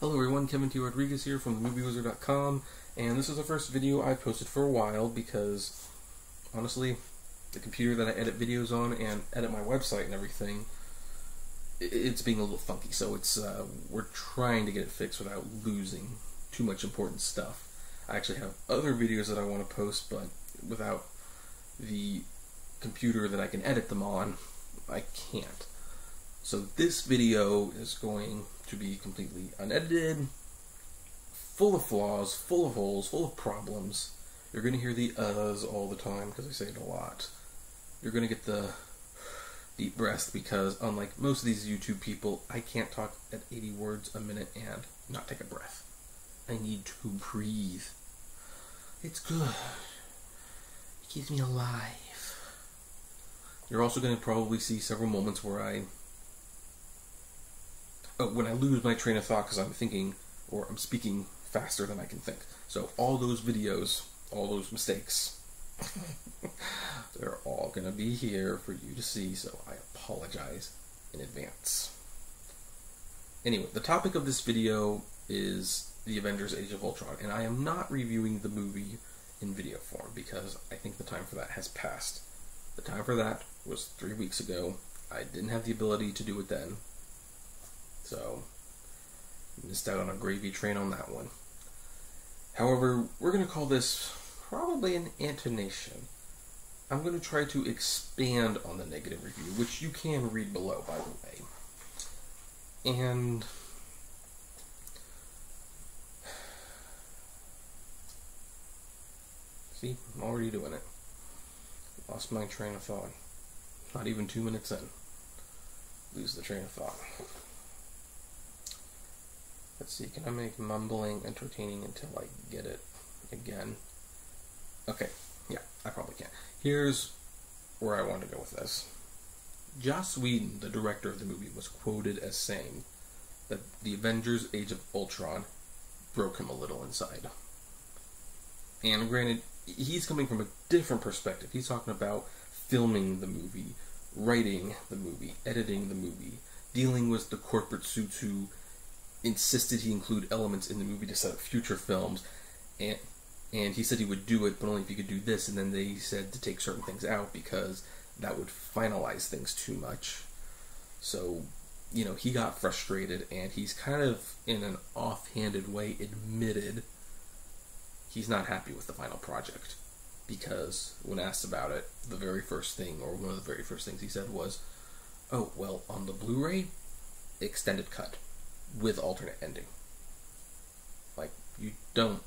Hello everyone, Kevin T. Rodriguez here from themoviewizard.com, and this is the first video I've posted for a while because, honestly, the computer that I edit videos on and edit my website and everything, it's being a little funky, so we're trying to get it fixed without losing too much important stuff. I actually have other videos that I want to post, but without the computer that I can edit them on, I can't. So this video is going to be completely unedited, full of flaws, full of holes, full of problems. You're going to hear the uhs all the time because I say it a lot. You're going to get the deep breaths because, unlike most of these YouTube people, I can't talk at 80 words a minute and not take a breath. I need to breathe. It's good. It keeps me alive. You're also going to probably see several moments where when I lose my train of thought because I'm thinking, or I'm speaking faster than I can think. So all those videos, all those mistakes, they're all going to be here for you to see, so I apologize in advance. Anyway, the topic of this video is the Avengers Age of Ultron, and I am not reviewing the movie in video form because I think the time for that has passed. The time for that was 3 weeks ago. I didn't have the ability to do it then. So, missed out on a gravy train on that one. However, we're going to call this probably an intonation. I'm going to try to expand on the negative review, which you can read below, by the way. And see, I'm already doing it. Lost my train of thought. Not even 2 minutes in. Lose the train of thought. Let's see, can I make mumbling entertaining until I get it again? Okay, yeah, I probably can. Here's where I want to go with this. Joss Whedon, the director of the movie, was quoted as saying that the Avengers Age of Ultron broke him a little inside. And granted, he's coming from a different perspective. He's talking about filming the movie, writing the movie, editing the movie, dealing with the corporate suits who insisted he include elements in the movie to set up future films, and he said he would do it, but only if he could do this, and then they said to take certain things out because that would finalize things too much. So, you know, he got frustrated, and he's kind of, in an offhanded way, admitted he's not happy with the final project, because when asked about it, the very first thing, or one of the very first things he said was, oh, well, on the Blu-ray, extended cut with alternate ending. Like, you don't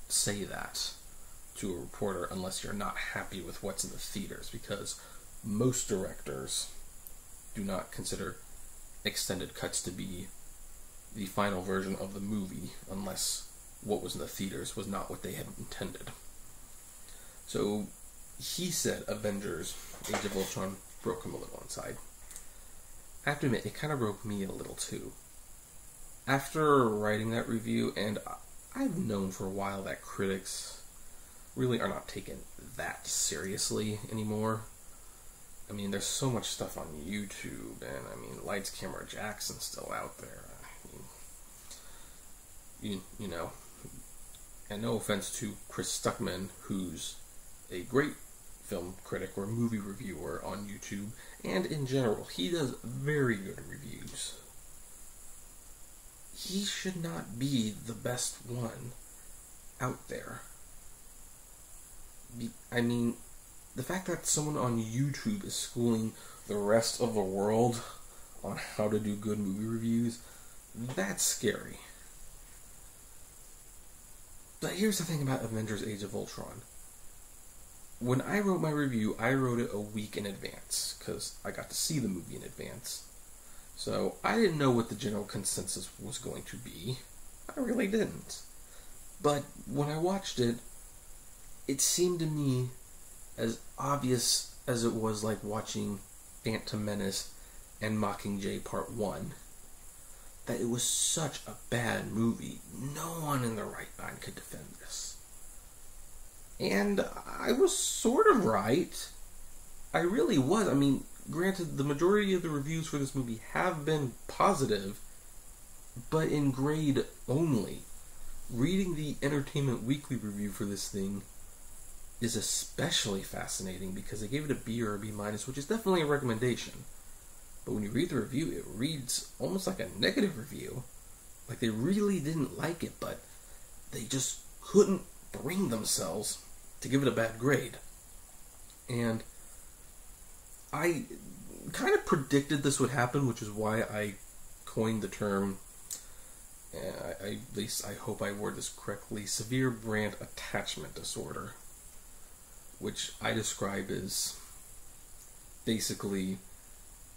say that to a reporter unless you're not happy with what's in the theaters, because most directors do not consider extended cuts to be the final version of the movie unless what was in the theaters was not what they had intended. So he said Avengers Age of Ultron broke him a little inside. I have to admit, it kind of broke me a little too. After writing that review, and I've known for a while that critics really are not taken that seriously anymore. I mean, there's so much stuff on YouTube, and I mean, Lights, Camera, Jackson's still out there. I mean, you know, and no offense to Chris Stuckman, who's a great film critic or movie reviewer on YouTube, and in general, he does very good reviews. He should not be the best one out there. I mean, the fact that someone on YouTube is schooling the rest of the world on how to do good movie reviews, that's scary. But here's the thing about Avengers Age of Ultron. When I wrote my review, I wrote it a week in advance, because I got to see the movie in advance. So, I didn't know what the general consensus was going to be. I really didn't. But when I watched it, it seemed to me as obvious as it was like watching Phantom Menace and Mockingjay Part 1, that it was such a bad movie. No one in their right mind could defend this. And I was sort of right. I really was. I mean, granted, the majority of the reviews for this movie have been positive, but in grade only. Reading the Entertainment Weekly review for this thing is especially fascinating because they gave it a B or a B minus, which is definitely a recommendation. But when you read the review, it reads almost like a negative review. Like they really didn't like it, but they just couldn't bring themselves to give it a bad grade. And I kind of predicted this would happen, which is why I coined the term, at least I hope I word this correctly, severe brand attachment disorder, which I describe as basically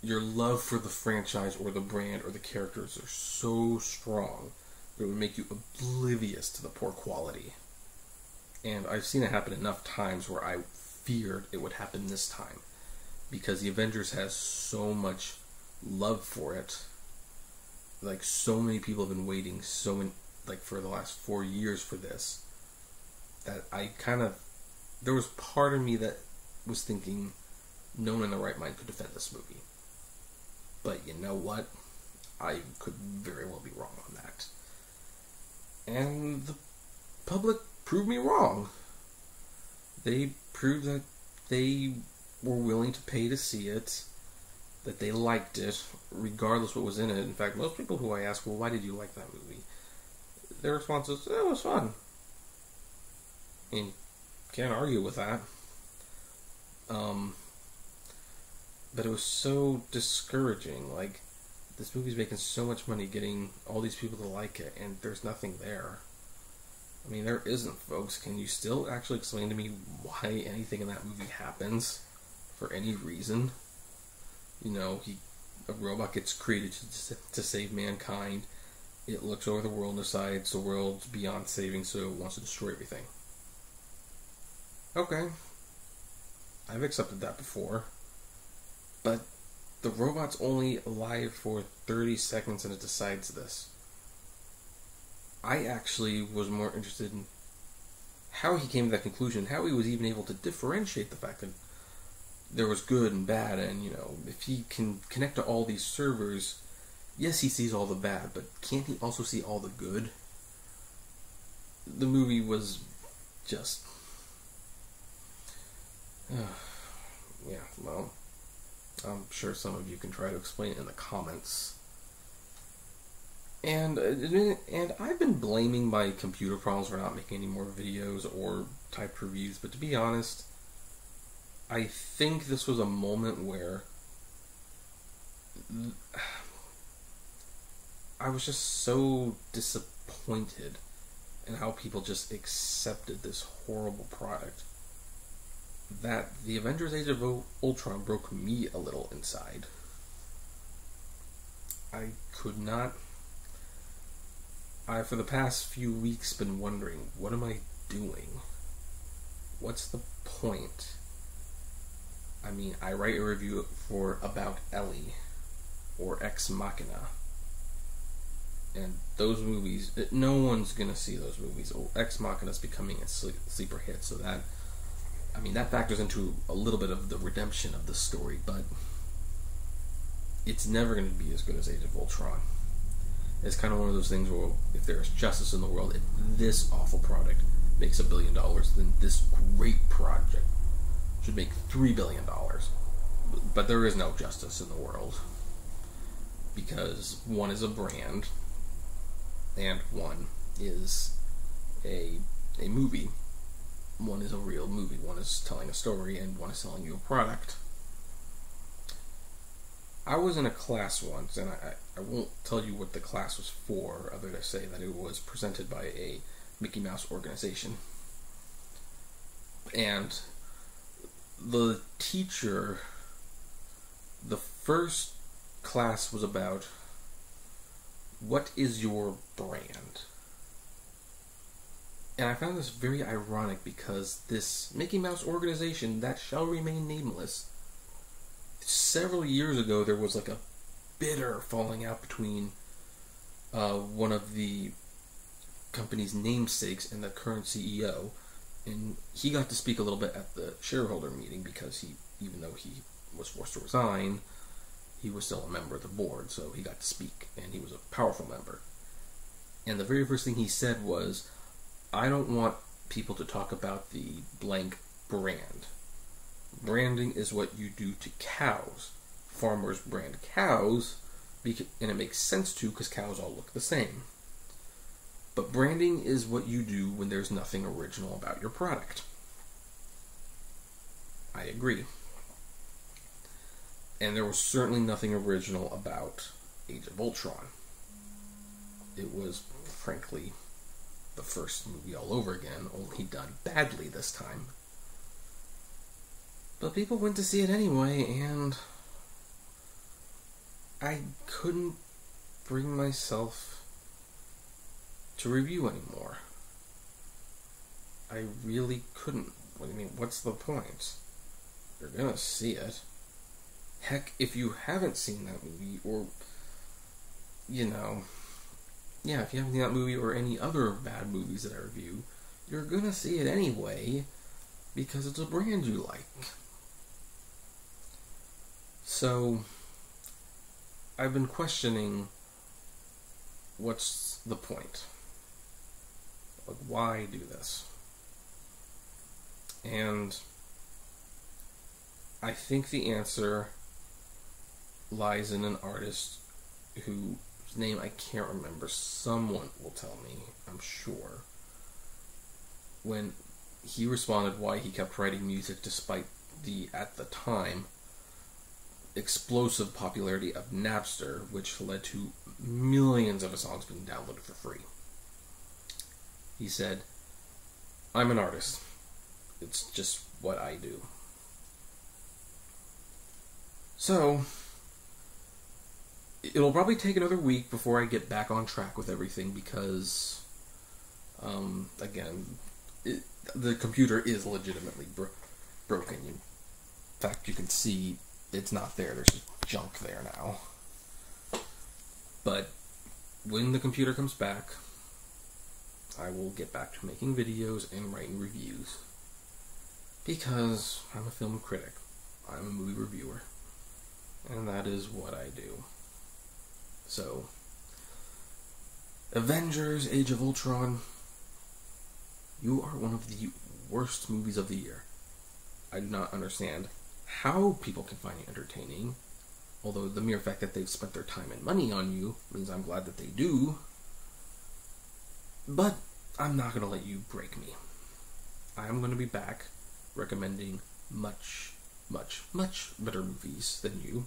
your love for the franchise or the brand or the characters are so strong that it would make you oblivious to the poor quality. And I've seen it happen enough times where I feared it would happen this time, because the Avengers has so much love for it. Like, so many people have been waiting for the last 4 years for this, that there was part of me that was thinking no one in their right mind could defend this movie. But you know what? I could very well be wrong on that. And the public proved me wrong. They proved that they were willing to pay to see it, that they liked it, regardless what was in it. In fact, most people who I ask, well, why did you like that movie? Their response is, it was fun. And can't argue with that. But it was so discouraging. Like, this movie's making so much money getting all these people to like it, and there's nothing there. I mean, there isn't, folks. Can you still actually explain to me why anything in that movie happens for any reason? You know, a robot gets created to save mankind. It looks over the world and decides the world's beyond saving, so it wants to destroy everything. Okay. I've accepted that before. But the robot's only alive for 30 seconds and it decides this. I actually was more interested in how he came to that conclusion, how he was even able to differentiate the fact that there was good and bad, and, you know, if he can connect to all these servers, yes, he sees all the bad, but can't he also see all the good? The movie was just... yeah, well, I'm sure some of you can try to explain it in the comments. And I've been blaming my computer problems for not making any more videos or typed reviews, but to be honest, I think this was a moment where I was just so disappointed in how people just accepted this horrible product that the Avengers Age of Ultron broke me a little inside. I could not... I've, for the past few weeks, been wondering, what am I doing? What's the point? I mean, I write a review for About Ellie, or Ex Machina, and those movies, no one's gonna see those movies. Ex Machina's becoming a sleeper hit, so that, I mean, that factors into a little bit of the redemption of the story, but it's never going to be as good as Age of Ultron. It's kind of one of those things where, if there's justice in the world, if this awful product makes $1 billion, then this great project should make $3 billion. But there is no justice in the world, because one is a brand, and one is a movie. One is a real movie, one is telling a story, and one is selling you a product. I was in a class once, and I won't tell you what the class was for, other than to say that it was presented by a Mickey Mouse organization. And the teacher, the first class was about, what is your brand? And I found this very ironic, because this Mickey Mouse organization that shall remain nameless, several years ago there was like a bitter falling out between one of the company's namesakes and the current CEO, and he got to speak a little bit at the shareholder meeting, because he, even though he was forced to resign, he was still a member of the board, so he got to speak, and he was a powerful member. And the very first thing he said was, I don't want people to talk about the blank brand. Branding is what you do to cows. Farmers brand cows, and it makes sense to because cows all look the same. But branding is what you do when there's nothing original about your product. I agree. And there was certainly nothing original about Age of Ultron. It was, frankly, the first movie all over again, only done badly this time. But people went to see it anyway, and I couldn't bring myself to review anymore. I really couldn't. What do you mean, what's the point? You're gonna see it. Heck, if you haven't seen that movie, or, if you haven't seen that movie or any other bad movies that I review, you're gonna see it anyway, because it's a brand you like. So, I've been questioning, what's the point? Like, why do this? And I think the answer lies in an artist whose name I can't remember. Someone will tell me, I'm sure. When he responded why he kept writing music despite the, at the time, explosive popularity of Napster, which led to millions of his songs being downloaded for free. He said, I'm an artist. It's just what I do. So, it'll probably take another week before I get back on track with everything because, the computer is legitimately broken. In fact, you can see it's not there. There's just junk there now. But when the computer comes back, I will get back to making videos and writing reviews. Because I'm a film critic. I'm a movie reviewer. And that is what I do. So, Avengers, Age of Ultron, you are one of the worst movies of the year. I do not understand how people can find it entertaining, although the mere fact that they've spent their time and money on you means I'm glad that they do. But I'm not going to let you break me. I'm going to be back recommending much, much, much better movies than you,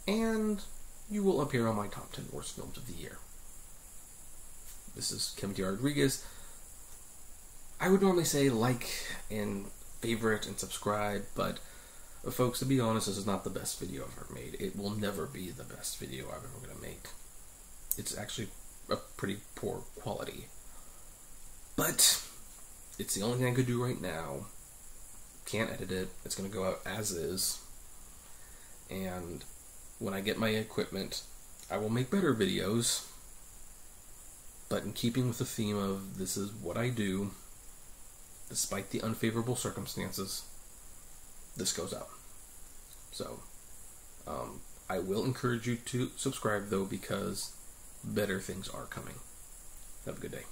and you will appear on my top 10 worst films of the year. This is Kevin T. Rodriguez. I would normally say like and favorite and subscribe, but folks, to be honest, this is not the best video I've ever made. It will never be the best video I'm ever going to make. It's actually a pretty poor quality. But it's the only thing I could do right now. Can't edit it. It's going to go out as is. And when I get my equipment, I will make better videos. But in keeping with the theme of this is what I do, despite the unfavorable circumstances, this goes out. So, I will encourage you to subscribe though, because better things are coming. Have a good day.